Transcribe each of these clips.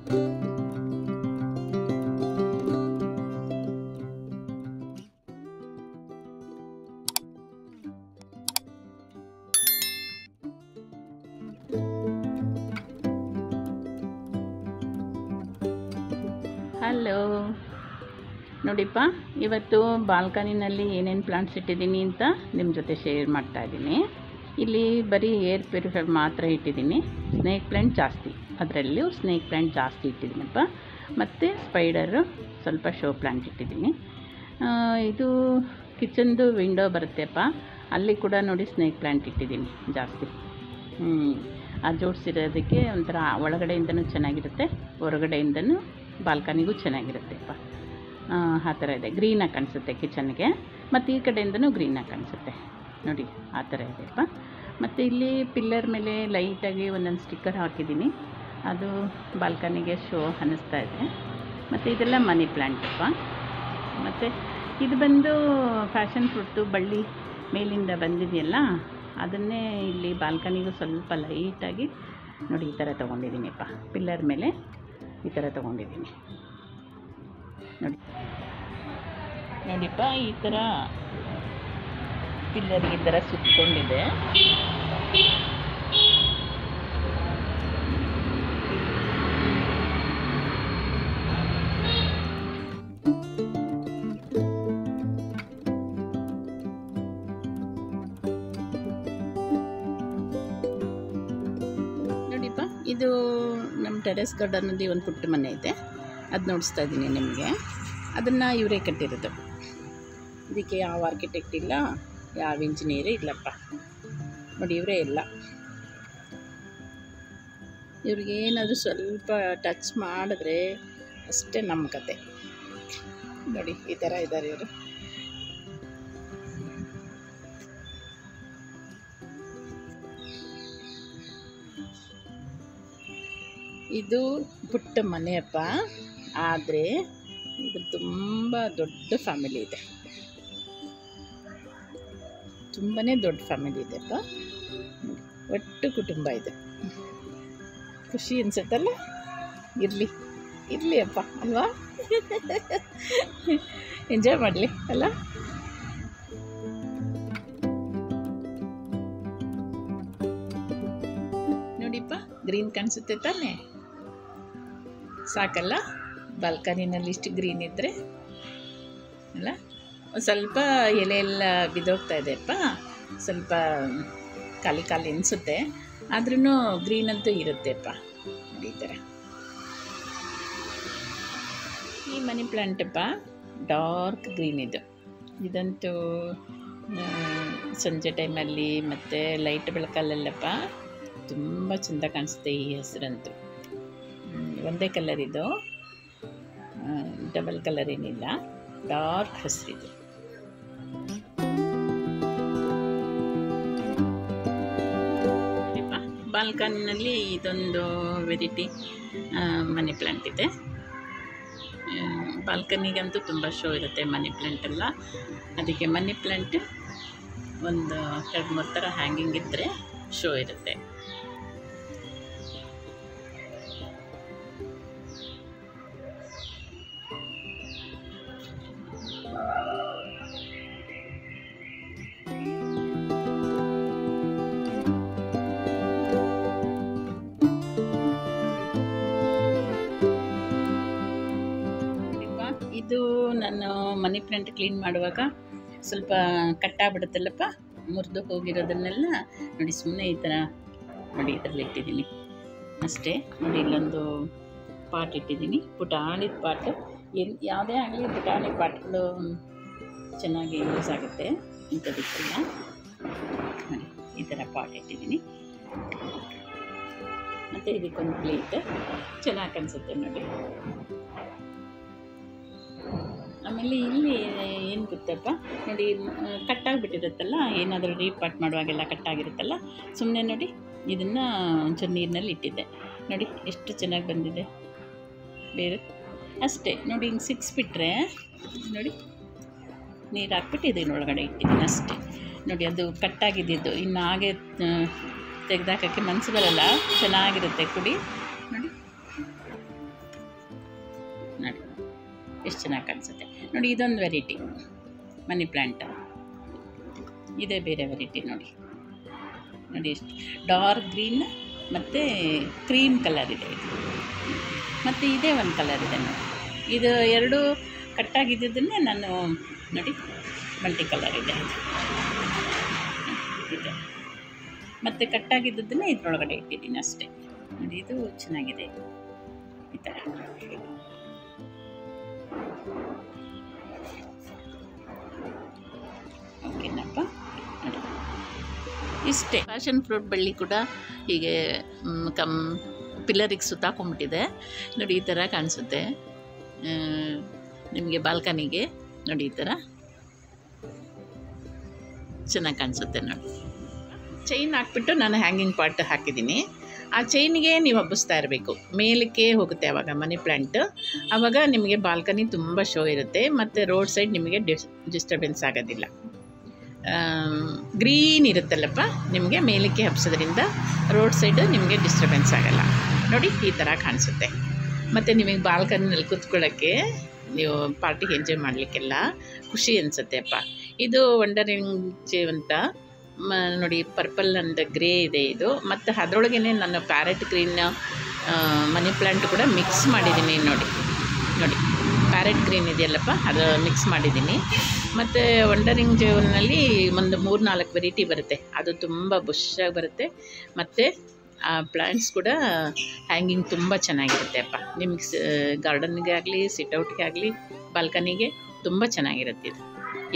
Hello ನೋಡಿಪ್ಪ, ಇವತ್ತು ಬಾಲ್ಕನಿನಲ್ಲಿ ಏನೇನು plants ಇಟ್ಟಿದ್ದೀನಿ ಅಂತ ನಿಮ್ಮ ಜೊತೆ ಶೇರ್ ಮಾಡ್ತಾ ಇದ್ದೀನಿ. ಇಲ್ಲಿ ಬರೀ ಏರ್ ಪ್ಯೂರಿಫೈರ್ ಮಾತ್ರ ಇಟ್ಟಿದ್ದೀನಿ. ಸ್ನೇಕ್ ಪ್ಲಾಂಟ್ ಜಾಸ್ತಿ, ಅದರಲ್ಲೂ ಸ್ನೇಕ್ ಪ್ಲಾಂಟ್ ಜಾಸ್ತಿ ಇಟ್ಟಿದ್ದೀನಪ್ಪ. ಮತ್ತು ಸ್ಪೈಡರು ಸ್ವಲ್ಪ ಶೋ ಪ್ಲಾಂಟ್ ಇಟ್ಟಿದ್ದೀನಿ. ಇದು ಕಿಚನ್ದು ವಿಂಡೋ ಬರುತ್ತೆಪ್ಪ, ಅಲ್ಲಿ ಕೂಡ ನೋಡಿ ಸ್ನೇಕ್ ಪ್ಲಾಂಟ್ ಇಟ್ಟಿದ್ದೀನಿ ಜಾಸ್ತಿ. ಅದು ಜೋಡಿಸಿರೋದಕ್ಕೆ ಒಂಥರ ಒಳಗಡೆಯಿಂದನೂ ಚೆನ್ನಾಗಿರುತ್ತೆ, ಹೊರಗಡೆಯಿಂದನೂ ಬಾಲ್ಕನಿಗೂ ಚೆನ್ನಾಗಿರುತ್ತೆಪ್ಪ. ಆ ಥರ ಇದೆ, ಗ್ರೀನಾಗಿ ಕಾಣಿಸುತ್ತೆ ಕಿಚನ್ಗೆ, ಮತ್ತು ಈ ಕಡೆಯಿಂದನೂ ಗ್ರೀನಾಗಿ ಕಾಣಿಸುತ್ತೆ ನೋಡಿ, ಆ ಥರ ಇದೆಯಪ್ಪ. ಮತ್ತು ಇಲ್ಲಿ ಪಿಲ್ಲರ್ ಮೇಲೆ ಲೈಟಾಗಿ ಒಂದೊಂದು ಸ್ಟಿಕ್ಕರ್ ಹಾಕಿದ್ದೀನಿ, ಅದು ಬಾಲ್ಕನಿಗೆ ಶೋ ಅನ್ನಿಸ್ತಾ ಇದೆ. ಮತ್ತು ಇದೆಲ್ಲ ಮನಿ ಪ್ಲ್ಯಾಂಟಪ್ಪ. ಮತ್ತು ಇದು ಬಂದು ಫ್ಯಾಷನ್ ಫ್ರೂಟು ಬಳ್ಳಿ ಮೇಲಿಂದ ಬಂದಿದೆಯಲ್ಲ, ಅದನ್ನೇ ಇಲ್ಲಿ ಬಾಲ್ಕನಿಗೂ ಸ್ವಲ್ಪ ಲೈಟಾಗಿ ನೋಡಿ ಈ ಥರ ತೊಗೊಂಡಿದ್ದೀನಿಪ್ಪ. ಪಿಲ್ಲರ್ ಮೇಲೆ ಈ ಥರ ತೊಗೊಂಡಿದ್ದೀನಿ ನೋಡಿಪ್ಪ. ಈ ಥರ ಪಿಲ್ಲರ್ ಈ ಥರ ಸುತ್ತಕೊಂಡಿದೆ. ನೋಡಿಪ್ಪ, ಇದು ನಮ್ಮ ಟೆರೆಸ್ ಗಾರ್ಡನಲ್ಲಿ ಒಂದು ಪುಟ್ಟ ಮನೆ ಇದೆ, ಅದು ನೋಡಿಸ್ತಾ ಇದ್ದೀನಿ ನಿಮಗೆ. ಅದನ್ನು ಇವರೇ ಕಟ್ಟಿರೋದು, ಇದಕ್ಕೆ ಯಾವ ಆರ್ಕಿಟೆಕ್ಟ್ ಇಲ್ಲ, ಯಾವ ಇಂಜಿನಿಯರೇ ಇಲ್ಲಪ್ಪ. ನೋಡಿ ಇವರೇ ಎಲ್ಲ. ಇವ್ರಿಗೇನಾದರೂ ಸ್ವಲ್ಪ ಟಚ್ ಮಾಡಿದ್ರೆ ಅಷ್ಟೇ ನಮ್ಮ ಕತೆ. ನೋಡಿ ಈ ಥರ ಇದ್ದಾರೆ ಇವರು. ಇದು ಪುಟ್ಟ ಮನೆಯಪ್ಪ, ಆದರೆ ಇದು ತುಂಬ ದೊಡ್ಡ ಫ್ಯಾಮಿಲಿ ಇದೆ, ತುಂಬಾ ದೊಡ್ಡ ಫ್ಯಾಮಿಲಿ ಇದೆಪ್ಪ. ಒಟ್ಟು ಕುಟುಂಬ ಇದೆ. ಖುಷಿ ಅನ್ಸುತ್ತಲ್ಲ? ಇರಲಿ ಇರಲಿ ಅಪ್ಪ, ಅಲ್ವಾ? ಎಂಜಾಯ್ ಮಾಡಲಿ ಅಲ್ಲ? ನೋಡಿಪ್ಪ, ಗ್ರೀನ್ ಕಾಣಿಸುತ್ತೆ ತಾನೇ? ಸಾಕಲ್ಲ ಬಾಲ್ಕನಿನಲ್ಲಿ ಇಷ್ಟು ಗ್ರೀನ್ ಇದ್ದರೆ ಅಲ್ಲ? ಒಂದು ಸ್ವಲ್ಪ ಎಲೆ ಎಲ್ಲ ಬಿದ್ದೋಗ್ತಾ ಇದೆಯಪ್ಪ, ಸ್ವಲ್ಪ ಖಾಲಿ ಖಾಲಿ ಅನಿಸುತ್ತೆ, ಆದ್ರೂ ಗ್ರೀನ್ ಅಂತೂ ಇರುತ್ತೆಪ್ಪ. ನೋಡಿ ಈ ಥರ. ಈ ಮನಿ ಪ್ಲ್ಯಾಂಟಪ್ಪ ಡಾರ್ಕ್ ಗ್ರೀನ್ ಇದು. ಇದಂತೂ ಸಂಜೆ ಟೈಮಲ್ಲಿ ಮತ್ತು ಲೈಟ್ ಬೆಳಕಲ್ಲೆಲ್ಲಪ್ಪ ತುಂಬ ಚೆಂದ ಕಾಣಿಸುತ್ತೆ. ಈ ಹೆಸರಂತೂ ಒಂದೇ ಕಲರ್, ಇದು ಡಬಲ್ ಕಲರ್ ಏನಿಲ್ಲ, ಡಾರ್ಕ್ ಹಸಿರಿದು. ಬಾಲ್ಕನಿನಲ್ಲಿ ಇದೊಂದು ವೆರೈಟಿ ಮನಿ ಪ್ಲ್ಯಾಂಟ್ ಇದೆ. ಬಾಲ್ಕನಿಗಂತೂ ತುಂಬ ಶೋ ಇರುತ್ತೆ ಮನಿ ಪ್ಲ್ಯಾಂಟೆಲ್ಲ, ಅದಕ್ಕೆ ಮನಿ ಪ್ಲ್ಯಾಂಟ್ ಒಂದು 2-3 ಥರ ಹ್ಯಾಂಗಿಂಗ್ ಇದ್ದರೆ ಶೋ ಇರುತ್ತೆ. ಇದು ನಾನು ಮನಿ ಪ್ಲ್ಯಾಂಟ್ ಕ್ಲೀನ್ ಮಾಡುವಾಗ ಸ್ವಲ್ಪ ಕಟ್ಟಾಗ್ಬಿಡುತ್ತಲ್ಲಪ್ಪ, ಮುರಿದು ಹೋಗಿರೋದನ್ನೆಲ್ಲ ನೋಡಿ ಸುಮ್ಮನೆ ಈ ಥರ ನೋಡಿ ಇದರಲ್ಲಿ ಇಟ್ಟಿದ್ದೀನಿ ಅಷ್ಟೇ. ನೋಡಿ ಇಲ್ಲೊಂದು ಪಾಟ್ ಇಟ್ಟಿದ್ದೀನಿ, ಪುಟಾಣಿದ ಪಾಟು. ಯಾವುದೇ ಆಗಲಿ ಪುಟಾಣಿ ಪಾಟ್ಗಳು ಚೆನ್ನಾಗಿ ಯೂಸ್ ಆಗುತ್ತೆ ಇಂಥದಕ್ಕೆಲ್ಲ. ನೋಡಿ ಈ ಥರ ಪಾಟ್ ಇಟ್ಟಿದ್ದೀನಿ. ಮತ್ತು ಇದಕ್ಕೊಂದು ಪ್ಲೇಟ್ ಚೆನ್ನಾಗಿ ಕಾಣಿಸುತ್ತೆ ನೋಡಿ. ಆಮೇಲೆ ಇಲ್ಲಿ ಏನು ಗೊತ್ತಪ್ಪ, ನೋಡಿ ಕಟ್ಟಾಗಿಬಿಟ್ಟಿರುತ್ತಲ್ಲ, ಏನಾದರೂ ರೀಪಾಟ್ ಮಾಡುವಾಗೆಲ್ಲ ಕಟ್ಟಾಗಿರುತ್ತಲ್ಲ, ಸುಮ್ಮನೆ ನೋಡಿ ಇದನ್ನು ಒಂಚೂರು ನೀರಿನಲ್ಲಿ ಇಟ್ಟಿದ್ದೆ. ನೋಡಿ ಎಷ್ಟು ಚೆನ್ನಾಗಿ ಬಂದಿದೆ ಬೇರೆ ಅಷ್ಟೇ. ನೋಡಿ ಹಿಂಗೆ ಸಿಕ್ಸ್ಬಿಟ್ರೆ ನೋಡಿ ನೀರು ಹಾಕ್ಬಿಟ್ಟು ಇದನ್ನೊಳಗಡೆ ಇಟ್ಟಿದ್ದೀನಿ ಅಷ್ಟೇ. ನೋಡಿ ಅದು ಕಟ್ಟಾಗಿದ್ದು ಇನ್ನು ಹಾಗೆ ತೆಗೆದಾಕೋಕ್ಕೆ ಮನಸ್ಸು ಬರಲ್ಲ, ಚೆನ್ನಾಗಿರುತ್ತೆ ಕುಡಿ. ನೋಡಿ ನೋಡಿ ಎಷ್ಟು ಚೆನ್ನಾಗಿ ಕಾಣಿಸುತ್ತೆ ನೋಡಿ. ಇದೊಂದು ವೆರೈಟಿ ಮನಿ ಪ್ಲ್ಯಾಂಟ್, ಇದೇ ಬೇರೆ ವೆರೈಟಿ ನೋಡಿ. ನೋಡಿ ಎಷ್ಟು ಡಾರ್ಕ್ ಗ್ರೀನ್ ಮತ್ತು ಕ್ರೀಮ್ ಕಲರ್ ಇದೆ ಇದು, ಮತ್ತು ಇದೇ ಒಂದು ಕಲರ್ ಇದೆ ನೋಡಿ. ಇದು ಎರಡು ಕಟ್ಟಾಗಿದ್ದನ್ನೇ ನಾನು ನೋಡಿ ಮಲ್ಟಿ ಕಲರ್ ಇದೆ ಇದು, ಮತ್ತು ಕಟ್ಟಾಗಿದ್ದನ್ನೇ ಇದ್ರೊಳಗಡೆ ಇಟ್ಟಿದ್ದೀನಿ ಅಷ್ಟೇ ನೋಡಿ. ಇದು ಚೆನ್ನಾಗಿದೆ ಈ ಥರ. ಓಕೆನಪ್ಪ ನೋಡಿ ಇಷ್ಟೇ. ಪ್ಯಾಷನ್ ಫ್ರೂಟ್ ಬಳ್ಳಿ ಕೂಡ ಹೀಗೆ ಪಿಲ್ಲರಿಗೆ ಸುತ್ತಾಕೊಂಡ್ಬಿಟ್ಟಿದೆ ನೋಡಿ. ಈ ಥರ ಕಾಣಿಸುತ್ತೆ ನಿಮಗೆ ಬಾಲ್ಕನಿಗೆ ನೋಡಿ. ಈ ಥರ ಚೆನ್ನಾಗಿ ಕಾಣಿಸುತ್ತೆ ನೋಡಿ. ಚೈನ್ ಹಾಕ್ಬಿಟ್ಟು ನಾನು ಹ್ಯಾಂಗಿಂಗ್ ಪಾಟ್ ಹಾಕಿದ್ದೀನಿ. ಆ ಚೈನಿಗೆ ನೀವು ಹಬ್ಬಿಸ್ತಾ ಇರಬೇಕು, ಮೇಲಕ್ಕೆ ಹೋಗುತ್ತೆ ಆವಾಗ ಮನಿ ಪ್ಲ್ಯಾಂಟ್. ಆವಾಗ ನಿಮಗೆ ಬಾಲ್ಕನಿ ತುಂಬ ಶೋ ಇರುತ್ತೆ ಮತ್ತು ರೋಡ್ ಸೈಡ್ ನಿಮಗೆ ಡಿಸ್ಟರ್ಬೆನ್ಸ್ ಆಗೋದಿಲ್ಲ. ಗ್ರೀನ್ ಇರುತ್ತಲ್ಲಪ್ಪ, ನಿಮಗೆ ಮೇಲಕ್ಕೆ ಹಬ್ಸೋದ್ರಿಂದ ರೋಡ್ ಸೈಡು ನಿಮಗೆ ಡಿಸ್ಟರ್ಬೆನ್ಸ್ ಆಗೋಲ್ಲ ನೋಡಿ. ಈ ಥರ ಕಾಣಿಸುತ್ತೆ. ಮತ್ತು ನಿಮಗೆ ಬಾಲ್ಕನಿನಲ್ಲಿ ಕೂತ್ಕೊಳ್ಳೋಕ್ಕೆ, ನೀವು ಪಾರ್ಟಿಗೆ ಎಂಜಾಯ್ ಮಾಡಲಿಕ್ಕೆಲ್ಲ ಖುಷಿ ಅನಿಸುತ್ತೆ ಅಪ್ಪ. ಇದು ವಂಡರಿಂಗ್ ಚೇವ್ ಅಂತ ನೋಡಿ, ಪರ್ಪಲ್ ಆ್ಯಂಡ್ ಗ್ರೇ ಇದೆ ಇದು. ಮತ್ತು ಅದರೊಳಗೇ ನಾನು ಪ್ಯಾರೆಟ್ ಗ್ರೀನ್ ಮನಿ ಪ್ಲ್ಯಾಂಟ್ ಕೂಡ ಮಿಕ್ಸ್ ಮಾಡಿದ್ದೀನಿ ನೋಡಿ. ನೋಡಿ ಪ್ಯಾರೆಟ್ ಗ್ರೀನ್ ಇದೆಯಲ್ಲಪ್ಪ, ಅದು ಮಿಕ್ಸ್ ಮಾಡಿದ್ದೀನಿ. ಮತ್ತು ವಂಡರಿಂಗ್ ಜೇವ್ನಲ್ಲಿ ಒಂದು 3-4 ವೆರೈಟಿ ಬರುತ್ತೆ, ಅದು ತುಂಬ ಬುಷ್ಷಾಗಿ ಬರುತ್ತೆ. ಮತ್ತು ಆ ಪ್ಲ್ಯಾಂಟ್ಸ್ ಕೂಡ ಹ್ಯಾಂಗಿಂಗ್ ತುಂಬ ಚೆನ್ನಾಗಿರುತ್ತೆ ಅಪ್ಪ. ನಿಮಗೆ ಗಾರ್ಡನ್ಗೆ ಆಗಲಿ, ಸಿಟ್ಔಟ್ಗೆ ಆಗಲಿ, ಬಾಲ್ಕನಿಗೆ ತುಂಬ ಚೆನ್ನಾಗಿರುತ್ತೆ ಇದು.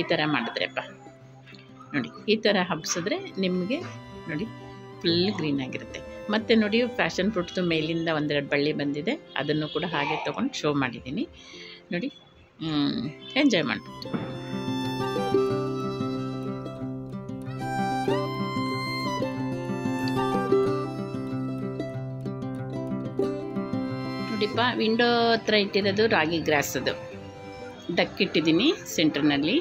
ಈ ಥರ ಮಾಡಿದ್ರೆ ಅಪ್ಪ ನೋಡಿ. ಈ ಥರ ಹಬ್ಸಿದ್ರೆ ನಿಮಗೆ ನೋಡಿ ಫುಲ್ ಗ್ರೀನ್ ಆಗಿರುತ್ತೆ. ಮತ್ತು ನೋಡಿ ಪ್ಯಾಷನ್ ಫ್ರೂಟ್ದು ಮೇಲಿಂದ 1-2 ಬಳ್ಳಿ ಬಂದಿದೆ, ಅದನ್ನು ಕೂಡ ಹಾಗೆ ತೊಗೊಂಡು ಶೋ ಮಾಡಿದ್ದೀನಿ ನೋಡಿ. ಎಂಜಾಯ್ ಮಾಡ್ಬೋದು. ನೋಡಿಪ್ಪ, ವಿಂಡೋ ಹತ್ರ ಇಟ್ಟಿರೋದು ರಾಗಿ ಗ್ರಾಸ್. ಅದು ಡಕ್ ಇಟ್ಟಿದ್ದೀನಿ ಸೆಂಟ್ರ್ನಲ್ಲಿ,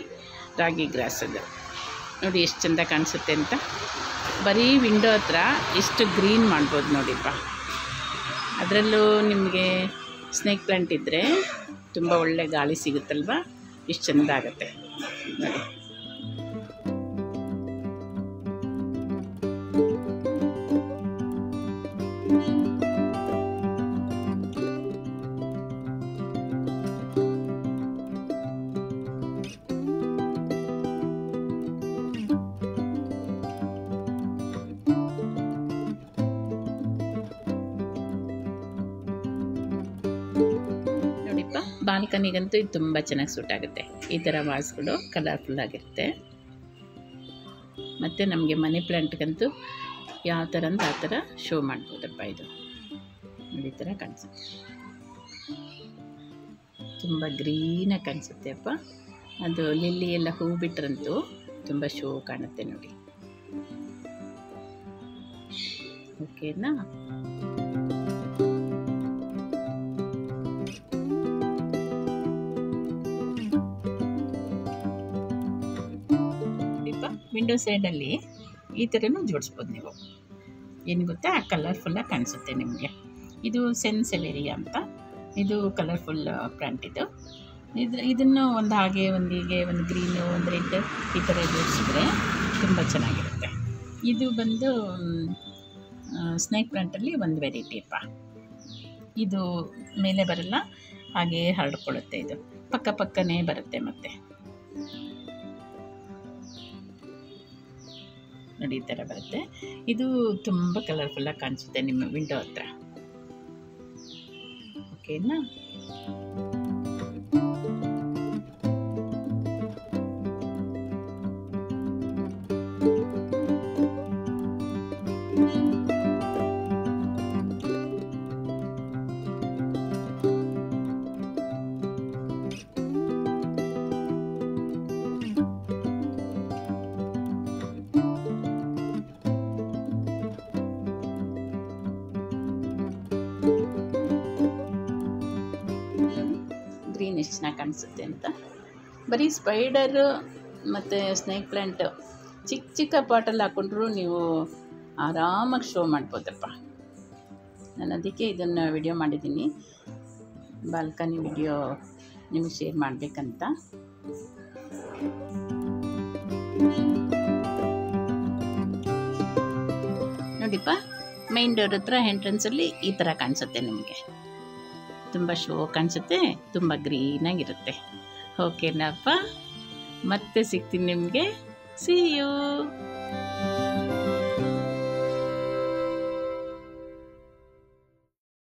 ರಾಗಿ ಗ್ರಾಸ್ ಅದು ನೋಡಿ ಎಷ್ಟು ಚೆಂದ ಕಾಣಿಸುತ್ತೆ ಅಂತ. ಬರೀ ವಿಂಡೋ ಹತ್ರ ಎಷ್ಟು ಗ್ರೀನ್ ಮಾಡ್ಬೋದು ನೋಡಿಪ್ಪ. ಅದರಲ್ಲೂ ನಿಮಗೆ ಸ್ನೇಕ್ ಪ್ಲ್ಯಾಂಟ್ ಇದ್ದರೆ ತುಂಬ ಒಳ್ಳೆ ಗಾಳಿ ಸಿಗುತ್ತಲ್ವ, ಎಷ್ಟು ಚೆಂದ ಆಗುತ್ತೆ ನೋಡಿ. ಬಾಲ್ಕನಿಗಂತೂ ಇದು ತುಂಬ ಚೆನ್ನಾಗಿ ಸೂಟ್ ಆಗುತ್ತೆ. ಈ ಥರ ವಾಸ್ಗಳು ಕಲರ್ಫುಲ್ಲಾಗಿರುತ್ತೆ. ಮತ್ತು ನಮಗೆ ಮನಿ ಪ್ಲ್ಯಾಂಟ್ಗಂತೂ ಯಾವ ಥರ ಅಂತ ಆ ಥರ ಶೋ ಮಾಡ್ಬೋದಪ್ಪ. ಇದು ನೋಡಿ ಈ ಥರ ಕಾಣಿಸುತ್ತೆ, ತುಂಬ ಗ್ರೀನಾಗಿ ಕಾಣಿಸುತ್ತೆ ಅಪ್ಪ. ಅದು ಲಿಲ್ಲಿ ಎಲ್ಲ ಹೂ ಬಿಟ್ರಂತೂ ತುಂಬ ಶೋ ಕಾಣುತ್ತೆ ನೋಡಿ. ಓಕೆನಾ? ವಿಂಡೋ ಸೈಡಲ್ಲಿ ಈ ಥರನೂ ಜೋಡಿಸ್ಬೋದು ನೀವು. ಏನು ಗೊತ್ತಾ, ಕಲರ್ಫುಲ್ಲಾಗಿ ಕಾಣಿಸುತ್ತೆ ನಿಮಗೆ. ಇದು ಸೆನ್ಸೆಲೇರಿಯಾ ಅಂತ, ಇದು ಕಲರ್ಫುಲ್ ಪ್ಲ್ಯಾಂಟ್. ಇದನ್ನು ಒಂದು ಹಾಗೆ, ಒಂದು ಹೀಗೆ, ಒಂದು ಗ್ರೀನು, ಒಂದು ರೆಡ್, ಈ ಥರ ಜೋಡಿಸಿದ್ರೆ ತುಂಬ ಚೆನ್ನಾಗಿರುತ್ತೆ. ಇದು ಬಂದು ಸ್ನೇಕ್ ಪ್ಲ್ಯಾಂಟಲ್ಲಿ ಒಂದು ವೆರೈಟಿ ಅಪ್ಪ. ಇದು ಮೇಲೆ ಬರಲ್ಲ, ಹಾಗೆ ಹರಡ್ಕೊಳ್ಳುತ್ತೆ. ಇದು ಪಕ್ಕನೇ ಬರುತ್ತೆ. ಮತ್ತು ನೋಡಿ ಈ ಥರ ಬರುತ್ತೆ. ಇದು ತುಂಬ ಕಲರ್ಫುಲ್ಲಾಗಿ ಕಾಣಿಸುತ್ತೆ ನಿಮ್ಮ ವಿಂಡೋ ಹತ್ರ. ಓಕೆನಾ? ಗ್ರೀನ್ ಎಷ್ಟು ಚೆನ್ನಾಗಿ ಕಾಣಿಸುತ್ತೆ ಅಂತ. ಬರೀ ಸ್ಪೈಡರು ಮತ್ತು ಸ್ನೇಕ್ ಪ್ಲ್ಯಾಂಟ್ ಚಿಕ್ಕ ಪಾಟಲ್ಲಿ ಹಾಕ್ಕೊಂಡ್ರೂ ನೀವು ಆರಾಮಾಗಿ ಶೋ ಮಾಡ್ಬೋದಪ್ಪ. ನಾನು ಅದಕ್ಕೆ ಇದನ್ನು ವಿಡಿಯೋ ಮಾಡಿದ್ದೀನಿ. ಬಾಲ್ಕನಿ ವಿಡಿಯೋ ನಿಮಗೆ ಶೇರ್ ಮಾಡಬೇಕಂತ. ನೋಡಿಪ್ಪ, ಮೈನ್ ಡೋರ್ ಹತ್ರ ಎಂಟ್ರೆನ್ಸಲ್ಲಿ ಈ ಥರ ಕಾಣಿಸುತ್ತೆ. ನಿಮಗೆ ತುಂಬ ಶೋ ಕಾಣಿಸುತ್ತೆ, ತುಂಬ ಗ್ರೀನಾಗಿರುತ್ತೆ. ಓಕೆನಪ್ಪ, ಮತ್ತೆ ಸಿಗ್ತೀನಿ ನಿಮಗೆ. See you.